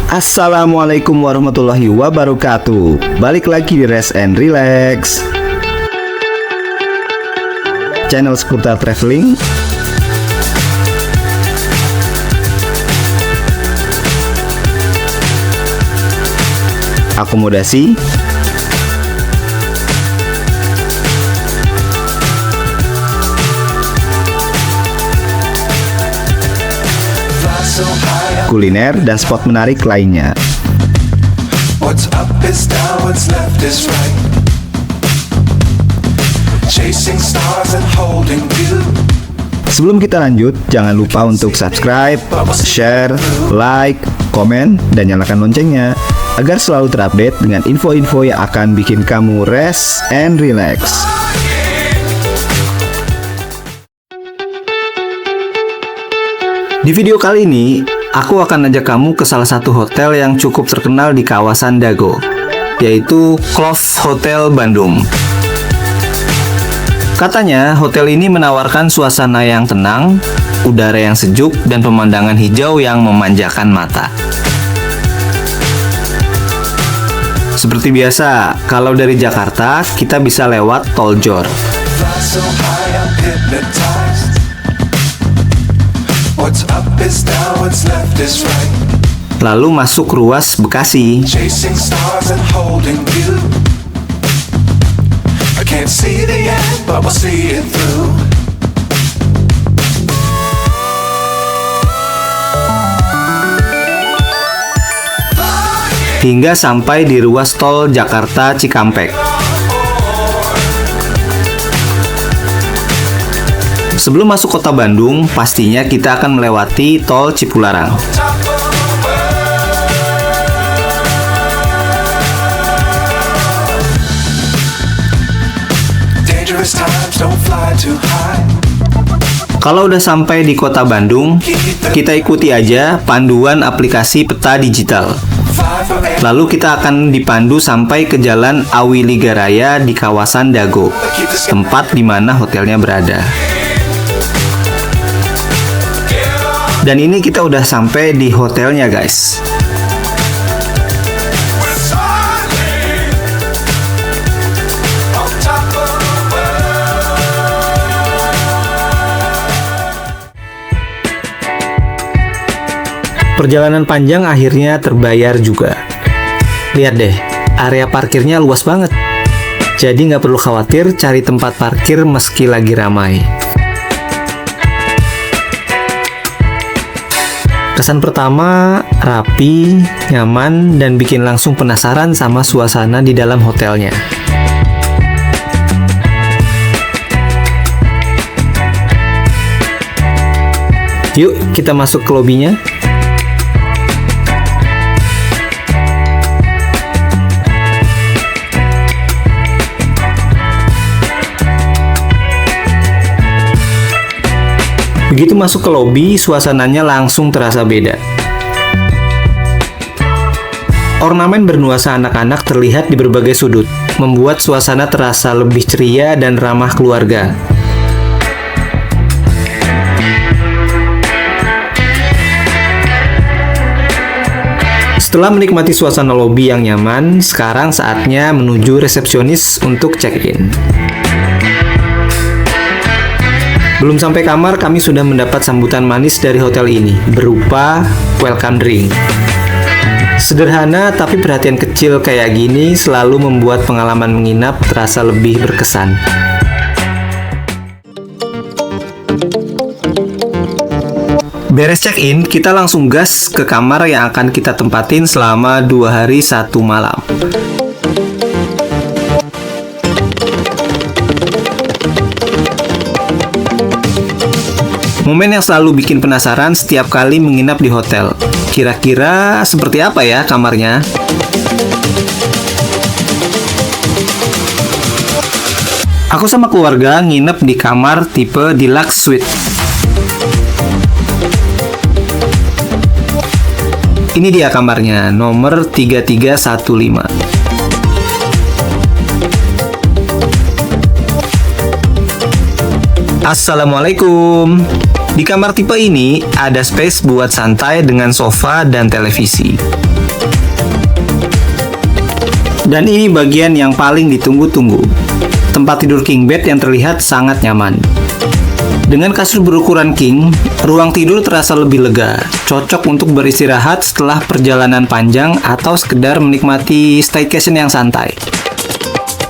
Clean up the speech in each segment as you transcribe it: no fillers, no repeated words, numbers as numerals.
Assalamualaikum warahmatullahi wabarakatuh. Balik lagi di Rest and Relax, channel seputar traveling, akomodasi, kuliner, dan spot menarik lainnya. Sebelum kita lanjut, jangan lupa untuk subscribe, share, like, komen, dan nyalakan loncengnya agar selalu terupdate dengan info-info yang akan bikin kamu rest and relax. Di video kali ini, aku akan ajak kamu ke salah satu hotel yang cukup terkenal di kawasan Dago, yaitu Clove Hotel Bandung. Katanya, hotel ini menawarkan suasana yang tenang, udara yang sejuk, dan pemandangan hijau yang memanjakan mata. Seperti biasa, kalau dari Jakarta, kita bisa lewat Tol Jor. Lalu masuk ruas Bekasi. Hingga sampai di ruas tol Jakarta Cikampek. Sebelum masuk kota Bandung, pastinya kita akan melewati tol Cipularang. Kalau udah sampai di kota Bandung, kita ikuti aja panduan aplikasi peta digital. Lalu kita akan dipandu sampai ke Jalan Awiligaraya di kawasan Dago, tempat di mana hotelnya berada. Dan ini kita udah sampai di hotelnya, guys. Perjalanan panjang akhirnya terbayar juga. Lihat deh, area parkirnya luas banget. Jadi nggak perlu khawatir cari tempat parkir meski lagi ramai. Kesan pertama, rapi, nyaman, dan bikin langsung penasaran sama suasana di dalam hotelnya. Yuk, kita masuk ke lobinya. Begitu masuk ke lobi, suasananya langsung terasa beda. Ornamen bernuansa anak-anak terlihat di berbagai sudut, membuat suasana terasa lebih ceria dan ramah keluarga. Setelah menikmati suasana lobi yang nyaman, sekarang saatnya menuju resepsionis untuk check-in. Belum sampai kamar, kami sudah mendapat sambutan manis dari hotel ini, berupa welcome drink. Sederhana tapi perhatian kecil kayak gini selalu membuat pengalaman menginap terasa lebih berkesan. Beres check-in, kita langsung gas ke kamar yang akan kita tempatin selama 2 hari 1 malam. Momen yang selalu bikin penasaran setiap kali menginap di hotel. Kira-kira seperti apa ya kamarnya? Aku sama keluarga nginep di kamar tipe deluxe suite. Ini dia kamarnya, nomor 3315. Assalamualaikum. Di kamar tipe ini ada space buat santai dengan sofa dan televisi. Dan ini bagian yang paling ditunggu-tunggu. Tempat tidur king bed yang terlihat sangat nyaman. Dengan kasur berukuran king, ruang tidur terasa lebih lega, cocok untuk beristirahat setelah perjalanan panjang atau sekedar menikmati staycation yang santai.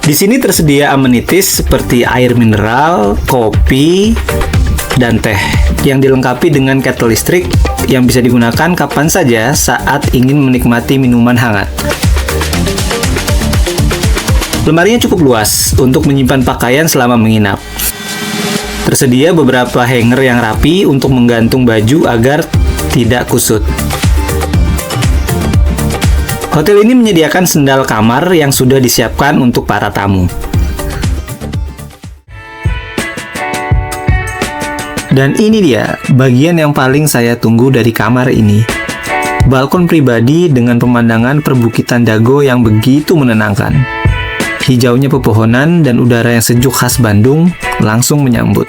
Di sini tersedia amenities seperti air mineral, kopi, dan teh yang dilengkapi dengan kettle listrik yang bisa digunakan kapan saja saat ingin menikmati minuman hangat. Lemarinya cukup luas untuk menyimpan pakaian selama menginap. Tersedia beberapa hanger yang rapi untuk menggantung baju agar tidak kusut. Hotel ini menyediakan sendal kamar yang sudah disiapkan untuk para tamu. Dan ini dia, bagian yang paling saya tunggu dari kamar ini. Balkon pribadi dengan pemandangan perbukitan Dago yang begitu menenangkan. Hijaunya pepohonan dan udara yang sejuk khas Bandung langsung menyambut.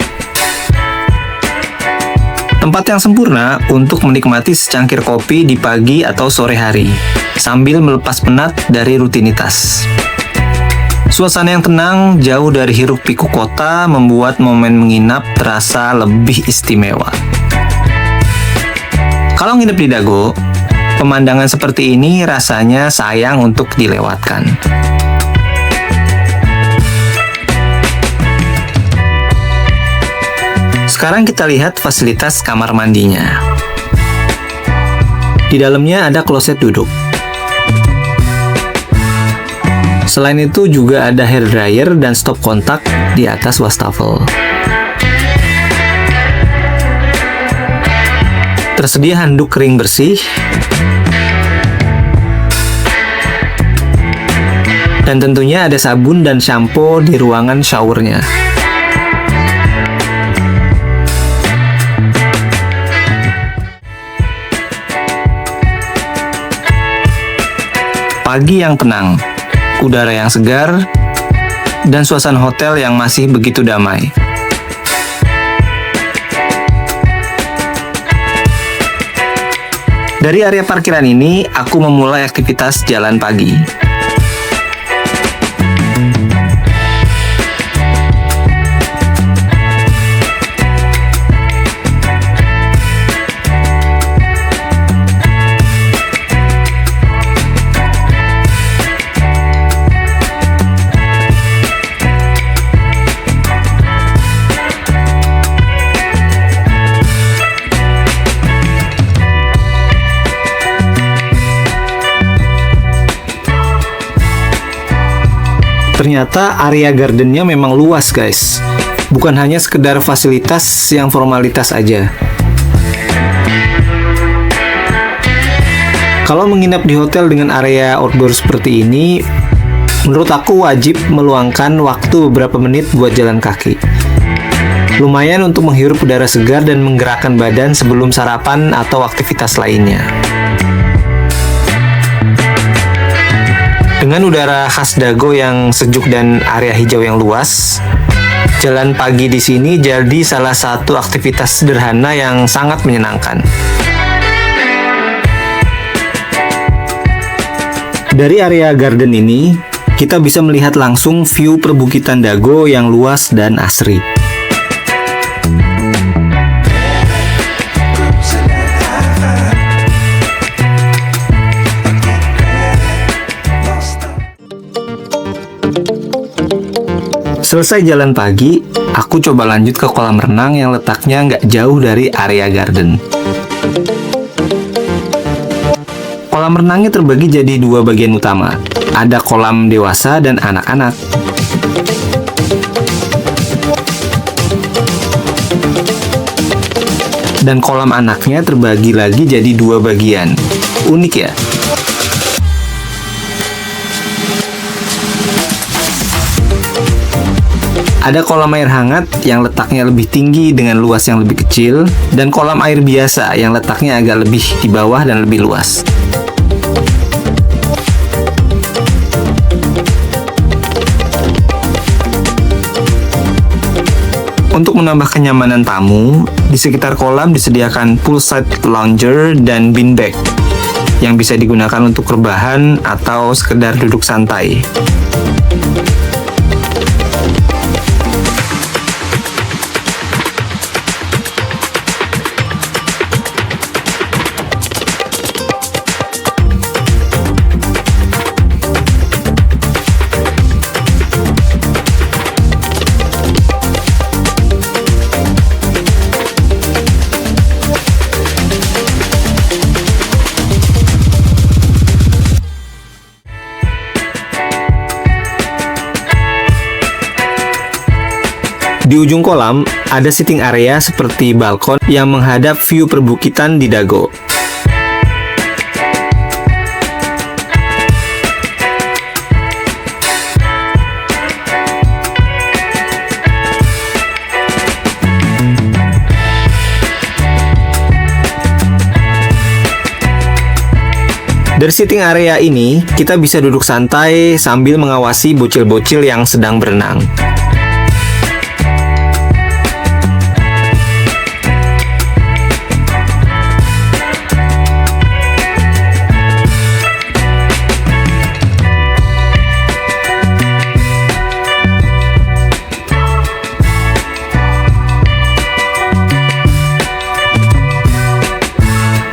Tempat yang sempurna untuk menikmati secangkir kopi di pagi atau sore hari, sambil melepas penat dari rutinitas. Suasana yang tenang, jauh dari hiruk-pikuk kota, membuat momen menginap terasa lebih istimewa. Kalau nginep di Dago, pemandangan seperti ini rasanya sayang untuk dilewatkan. Sekarang kita lihat fasilitas kamar mandinya. Di dalamnya ada kloset duduk. Selain itu juga ada hair dryer dan stop kontak di atas wastafel. Tersedia handuk kering bersih. Dan tentunya ada sabun dan shampoo di ruangan showernya. Pagi yang tenang, udara yang segar, dan suasana hotel yang masih begitu damai. Dari area parkiran ini, aku memulai aktivitas jalan pagi. Ternyata area gardennya memang luas, guys. Bukan hanya sekedar fasilitas yang formalitas aja. Kalau menginap di hotel dengan area outdoor seperti ini, menurut aku wajib meluangkan waktu beberapa menit buat jalan kaki. Lumayan untuk menghirup udara segar dan menggerakkan badan sebelum sarapan atau aktivitas lainnya. Dengan udara khas Dago yang sejuk dan area hijau yang luas, jalan pagi di sini jadi salah satu aktivitas sederhana yang sangat menyenangkan. Dari area garden ini, kita bisa melihat langsung view perbukitan Dago yang luas dan asri. Selesai jalan pagi, aku coba lanjut ke kolam renang yang letaknya nggak jauh dari area garden. Kolam renangnya terbagi jadi dua bagian utama. Ada kolam dewasa dan anak-anak. Dan kolam anaknya terbagi lagi jadi dua bagian. Unik ya? Ada kolam air hangat yang letaknya lebih tinggi dengan luas yang lebih kecil, dan kolam air biasa yang letaknya agak lebih di bawah dan lebih luas. Untuk menambah kenyamanan tamu, di sekitar kolam disediakan poolside lounger dan beanbag yang bisa digunakan untuk rebahan atau sekedar duduk santai. Di ujung kolam, ada sitting area seperti balkon yang menghadap view perbukitan di Dago. Dari sitting area ini, kita bisa duduk santai sambil mengawasi bocil-bocil yang sedang berenang.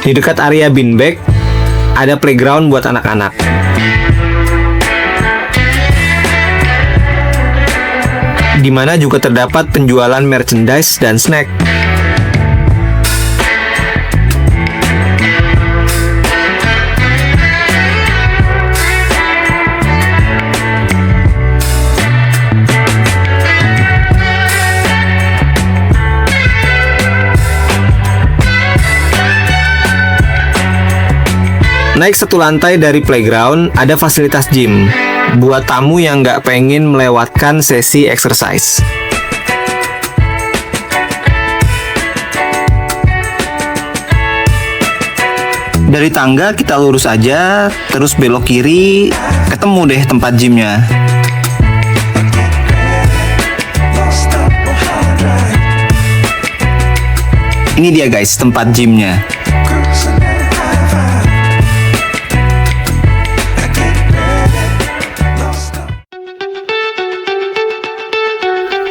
Di dekat area beanbag, ada playground buat anak-anak. Di mana juga terdapat penjualan merchandise dan snack. Naik satu lantai dari playground, ada fasilitas gym buat tamu yang nggak pengen melewatkan sesi exercise. Dari tangga kita lurus aja, terus belok kiri, ketemu deh tempat gymnya. Ini dia guys, tempat gymnya.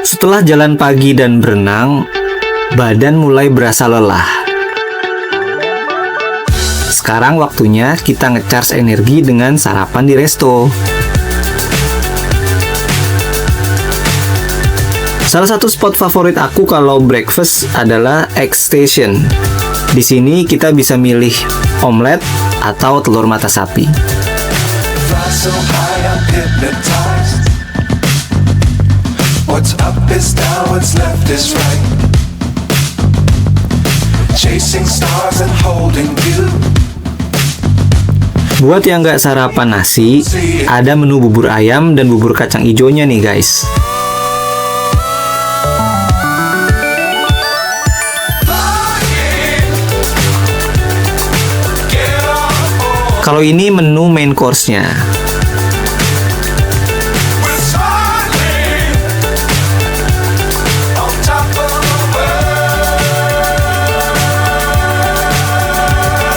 Setelah jalan pagi dan berenang, badan mulai berasa lelah. Sekarang waktunya kita ngecharge energi dengan sarapan di resto. Salah satu spot favorit aku kalau breakfast adalah Egg Station. Di sini kita bisa milih omelet atau telur mata sapi. What's up is down, what's left is right. Chasing stars and holding you. Buat yang nggak sarapan nasi, ada menu bubur ayam dan bubur kacang hijaunya nih guys. Kalau ini menu main course-nya.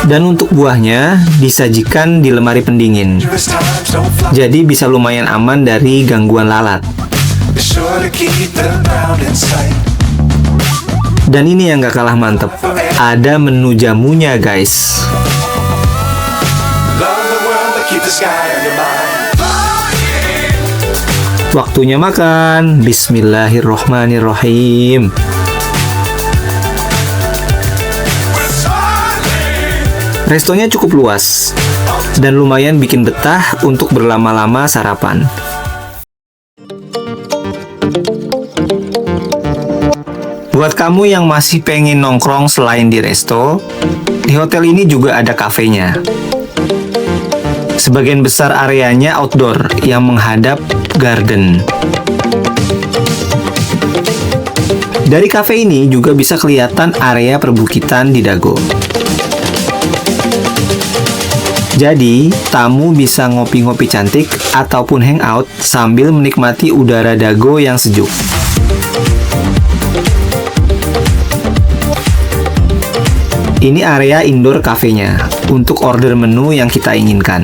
Dan untuk buahnya disajikan di lemari pendingin. Jadi bisa lumayan aman dari gangguan lalat. Dan ini yang gak kalah mantep, ada menu jamunya guys. Waktunya makan. Bismillahirrohmanirrohim. Restonya cukup luas dan lumayan bikin betah untuk berlama-lama sarapan. Buat kamu yang masih pengen nongkrong selain di resto, di hotel ini juga ada kafenya. Sebagian besar areanya outdoor yang menghadap garden. Dari kafe ini juga bisa kelihatan area perbukitan di Dago. Jadi, tamu bisa ngopi-ngopi cantik ataupun hangout sambil menikmati udara Dago yang sejuk. Ini area indoor cafe-nya untuk order menu yang kita inginkan.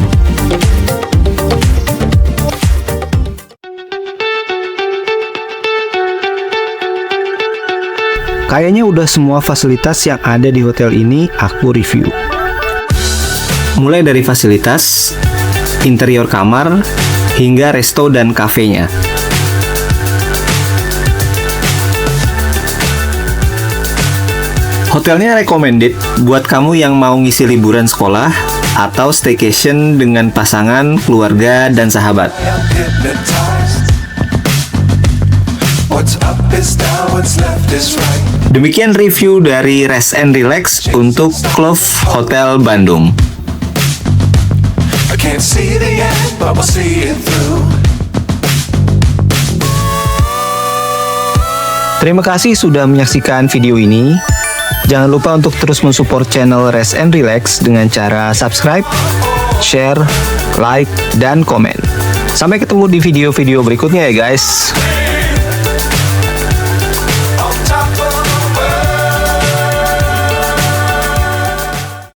Kayaknya udah semua fasilitas yang ada di hotel ini aku review. Mulai dari fasilitas, interior kamar, hingga resto dan kafenya. Hotelnya recommended buat kamu yang mau ngisi liburan sekolah atau staycation dengan pasangan, keluarga, dan sahabat. Demikian review dari Rest and Relax untuk Clove Hotel Bandung. Terima kasih sudah menyaksikan video ini. Jangan lupa untuk terus mensupport channel Rest and Relax dengan cara subscribe, share, like, dan komen. Sampai ketemu di video-video berikutnya ya guys.